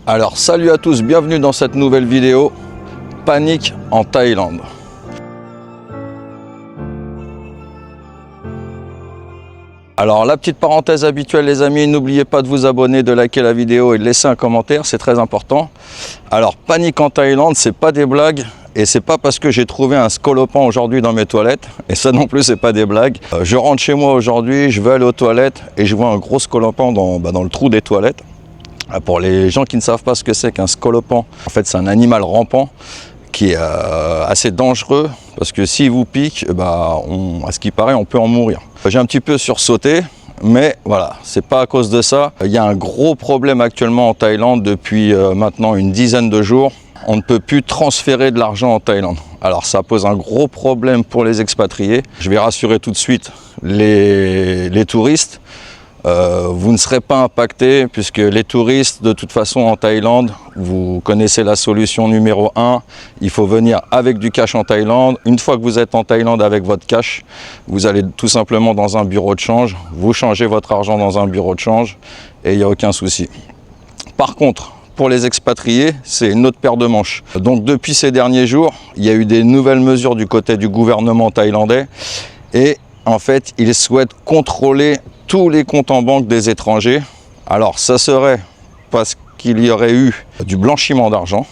Alors salut à tous, bienvenue dans cette nouvelle vidéo, panique en Thaïlande. Alors la petite parenthèse habituelle les amis, n'oubliez pas de vous abonner, de liker la vidéo et de laisser un commentaire, c'est très important. Alors panique en Thaïlande, c'est pas des blagues et c'est pas parce que j'ai trouvé un scolopend aujourd'hui dans mes toilettes, et ça non plus c'est pas des blagues. Je rentre chez moi aujourd'hui, je vais aller aux toilettes et je vois un gros scolopend dans le trou des toilettes. Pour les gens qui ne savent pas ce que c'est qu'un scolopend, en fait c'est un animal rampant qui est assez dangereux parce que s'il vous pique, à ce qui paraît on peut en mourir. J'ai un petit peu sursauté, mais voilà, c'est pas à cause de ça. Il y a un gros problème actuellement en Thaïlande depuis maintenant une dizaine de jours. On ne peut plus transférer de l'argent en Thaïlande. Alors ça pose un gros problème pour les expatriés. Je vais rassurer tout de suite les touristes. Vous ne serez pas impacté puisque les touristes de toute façon en Thaïlande, vous connaissez la solution numéro 1, il faut venir avec du cash en Thaïlande. Une fois que vous êtes en Thaïlande avec votre cash, vous allez tout simplement dans un bureau de change, vous changez votre argent dans un bureau de change et il n'y a aucun souci. Par contre, pour les expatriés, c'est une autre paire de manches. Donc depuis ces derniers jours, il y a eu des nouvelles mesures du côté du gouvernement thaïlandais et en fait, ils souhaitent contrôler tous les comptes en banque des étrangers. Alors ça serait parce qu'il y aurait eu du blanchiment d'argent,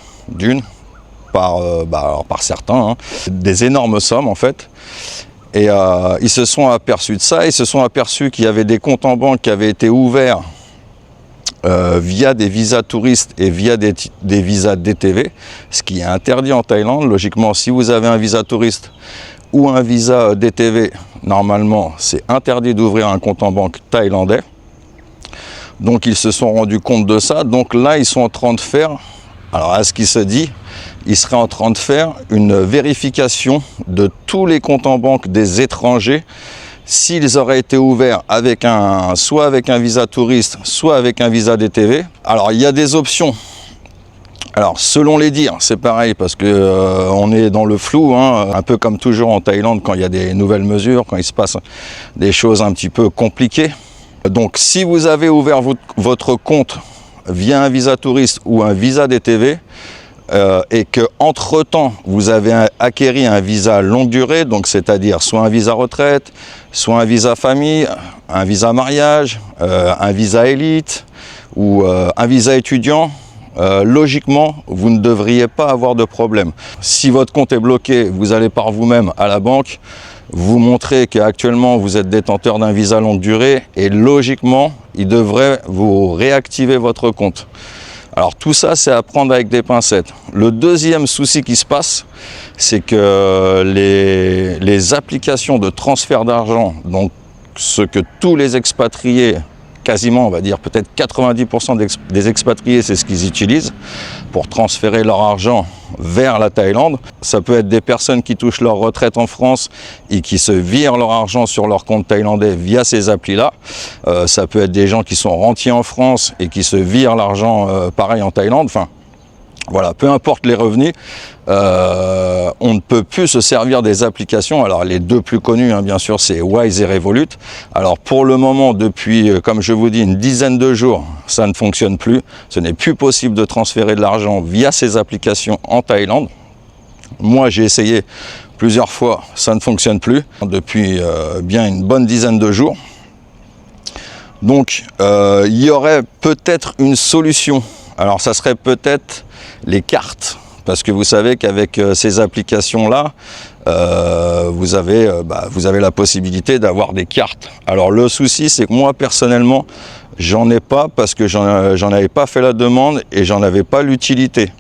par certains, des énormes sommes en fait. Et ils se sont aperçus de ça, ils se sont aperçus qu'il y avait des comptes en banque qui avaient été ouverts via des visas touristes et via des visas DTV, ce qui est interdit en Thaïlande. Logiquement, si vous avez un visa touriste ou un visa DTV, normalement, c'est interdit d'ouvrir un compte en banque thaïlandais. Donc, ils se sont rendus compte de ça. Donc là, ils sont en train de faire, alors à ce qui se dit, ils seraient en train de faire une vérification de tous les comptes en banque des étrangers s'ils auraient été ouverts avec soit avec un visa touriste, soit avec un visa DTV. Alors, il y a des options. Alors, selon les dires, c'est pareil parce que on est dans le flou, un peu comme toujours en Thaïlande quand il y a des nouvelles mesures, quand il se passe des choses un petit peu compliquées. Donc, si vous avez ouvert votre compte via un visa touriste ou un visa DTV et que entre-temps, vous avez acquéri un visa longue durée, donc c'est-à-dire soit un visa retraite, soit un visa famille, un visa mariage, un visa élite ou un visa étudiant, logiquement, vous ne devriez pas avoir de problème. Si votre compte est bloqué, vous allez par vous-même à la banque, vous montrez qu'actuellement vous êtes détenteur d'un visa longue durée et logiquement, il devrait vous réactiver votre compte. Alors tout ça, c'est à prendre avec des pincettes. Le deuxième souci qui se passe, c'est que les applications de transfert d'argent, donc ce que tous les expatriés, quasiment, on va dire peut-être 90% des expatriés, c'est ce qu'ils utilisent pour transférer leur argent vers la Thaïlande. Ça peut être des personnes qui touchent leur retraite en France et qui se virent leur argent sur leur compte thaïlandais via ces applis-là. Ça peut être des gens qui sont rentiers en France et qui se virent l'argent pareil en Thaïlande. Enfin, voilà, peu importe les revenus, on ne peut plus se servir des applications. Alors les deux plus connus, bien sûr, c'est Wise et Revolut. Alors pour le moment, depuis, comme je vous dis, une dizaine de jours, ça ne fonctionne plus. Ce n'est plus possible de transférer de l'argent via ces applications en Thaïlande. Moi, j'ai essayé plusieurs fois, ça ne fonctionne plus depuis bien une bonne dizaine de jours. Donc, il y aurait peut-être une solution. Alors, ça serait peut-être les cartes, parce que vous savez qu'avec ces applications-là, vous avez la possibilité d'avoir des cartes. Alors le souci, c'est que moi personnellement, j'en ai pas parce que j'en avais pas fait la demande et j'en avais pas l'utilité.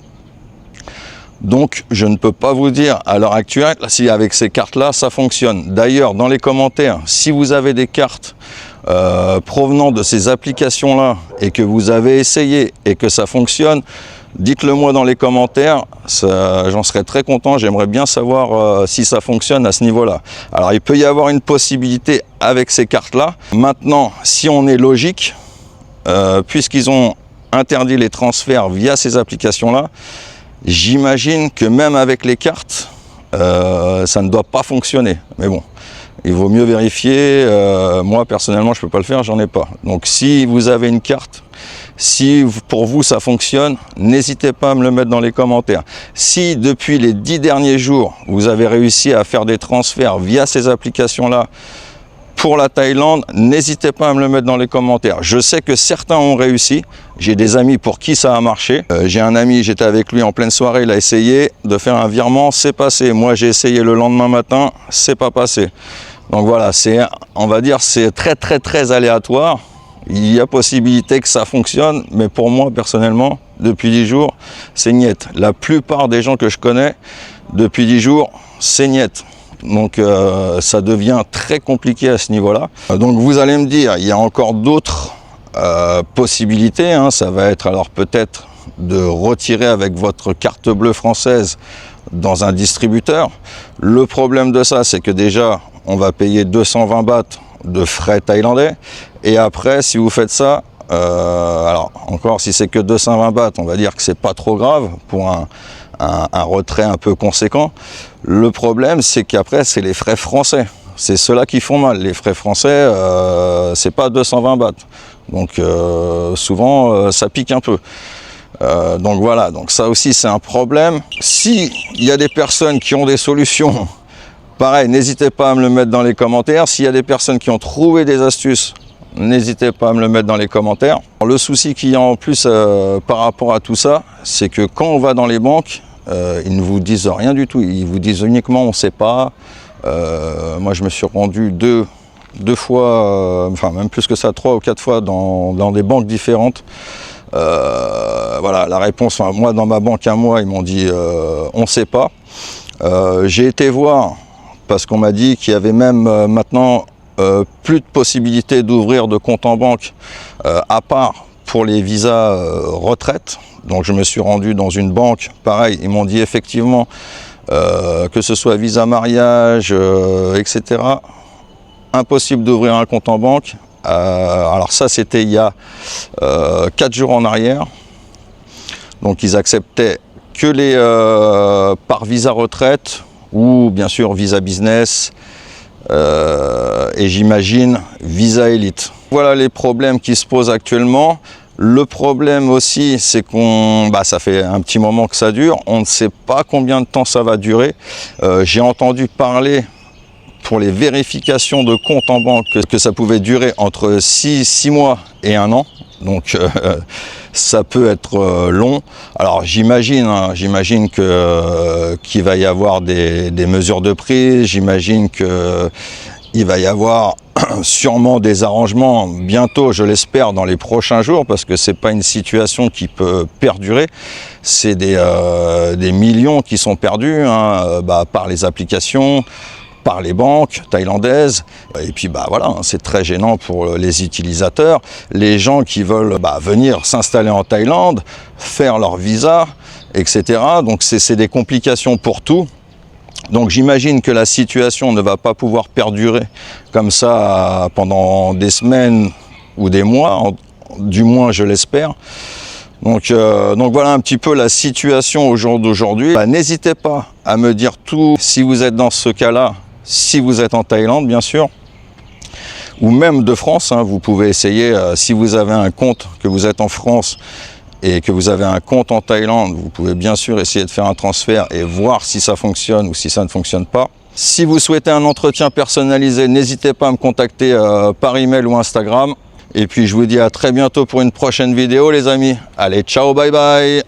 Donc je ne peux pas vous dire à l'heure actuelle si avec ces cartes-là, ça fonctionne. D'ailleurs, dans les commentaires, si vous avez des cartes provenant de ces applications-là et que vous avez essayé et que ça fonctionne, dites-le moi dans les commentaires, j'en serais très content, j'aimerais bien savoir si ça fonctionne à ce niveau-là. Alors il peut y avoir une possibilité avec ces cartes-là. Maintenant, si on est logique, puisqu'ils ont interdit les transferts via ces applications-là, j'imagine que même avec les cartes, ça ne doit pas fonctionner. Mais bon, il vaut mieux vérifier. Moi, personnellement, je ne peux pas le faire, j'en ai pas. Donc, si vous avez une carte Si pour vous ça fonctionne, n'hésitez pas à me le mettre dans les commentaires. Si depuis les 10 derniers jours, vous avez réussi à faire des transferts via ces applications-là pour la Thaïlande, n'hésitez pas à me le mettre dans les commentaires. Je sais que certains ont réussi. J'ai des amis pour qui ça a marché. J'ai un ami, j'étais avec lui en pleine soirée, il a essayé de faire un virement, c'est passé. Moi, j'ai essayé le lendemain matin, c'est pas passé. Donc voilà, on va dire, c'est très aléatoire. Il y a possibilité que ça fonctionne, mais pour moi, personnellement, depuis 10 jours, c'est niet. La plupart des gens que je connais, depuis 10 jours, c'est niet. Donc ça devient très compliqué à ce niveau-là. Donc vous allez me dire, il y a encore d'autres possibilités. Hein. Ça va être alors peut-être de retirer avec votre carte bleue française dans un distributeur. Le problème de ça, c'est que déjà, on va payer 220 bahts de frais thaïlandais. Et après, si vous faites ça, alors encore si c'est que 220 bahts, on va dire que c'est pas trop grave pour un retrait un peu conséquent. Le problème, c'est qu'après, c'est les frais français. C'est ceux-là qui font mal. Les frais français, c'est pas 220 bahts. Donc souvent, ça pique un peu. Donc voilà, donc ça aussi, c'est un problème. Si il y a des personnes qui ont des solutions, pareil, n'hésitez pas à me le mettre dans les commentaires. S'il y a des personnes qui ont trouvé des astuces, n'hésitez pas à me le mettre dans les commentaires. Le souci qu'il y a en plus par rapport à tout ça, c'est que quand on va dans les banques, ils ne vous disent rien du tout. Ils vous disent uniquement on ne sait pas. Moi, je me suis rendu deux fois, enfin même plus que ça, 3 ou 4 fois dans des banques différentes. Voilà, la réponse, enfin, moi dans ma banque à moi, ils m'ont dit on ne sait pas. J'ai été voir parce qu'on m'a dit qu'il y avait même maintenant plus de possibilités d'ouvrir de compte en banque à part pour les visas retraite. Donc je me suis rendu dans une banque, pareil, ils m'ont dit effectivement que ce soit visa mariage, etc. Impossible d'ouvrir un compte en banque. Alors ça c'était il y a 4 jours en arrière. Donc ils acceptaient que les par visa retraite ou bien sûr visa business et j'imagine visa élite. Voilà les problèmes qui se posent actuellement. Le problème aussi, c'est ça fait un petit moment que ça dure. On ne sait pas combien de temps ça va durer. J'ai entendu parler pour les vérifications de compte en banque que ça pouvait durer entre 6 mois et 1 an. Donc ça peut être long. Alors j'imagine qu'il va y avoir des mesures de prise. J'imagine qu'il va y avoir sûrement des arrangements bientôt, je l'espère, dans les prochains jours, parce que c'est pas une situation qui peut perdurer. C'est des millions qui sont perdus par les applications, par les banques thaïlandaises. Et puis voilà, c'est très gênant pour les utilisateurs, les gens qui veulent venir s'installer en Thaïlande, faire leur visa, etc. Donc c'est des complications pour tout. Donc j'imagine que la situation ne va pas pouvoir perdurer comme ça pendant des semaines ou des mois, du moins je l'espère. Donc voilà un petit peu la situation au jour d'aujourd'hui. N'hésitez pas à me dire tout si vous êtes dans ce cas-là, si vous êtes en Thaïlande bien sûr, ou même de France. Vous pouvez essayer, si vous avez un compte, que vous êtes en France, et que vous avez un compte en Thaïlande, vous pouvez bien sûr essayer de faire un transfert et voir si ça fonctionne ou si ça ne fonctionne pas. Si vous souhaitez un entretien personnalisé, n'hésitez pas à me contacter par email ou Instagram. Et puis je vous dis à très bientôt pour une prochaine vidéo les amis. Allez, ciao, bye bye.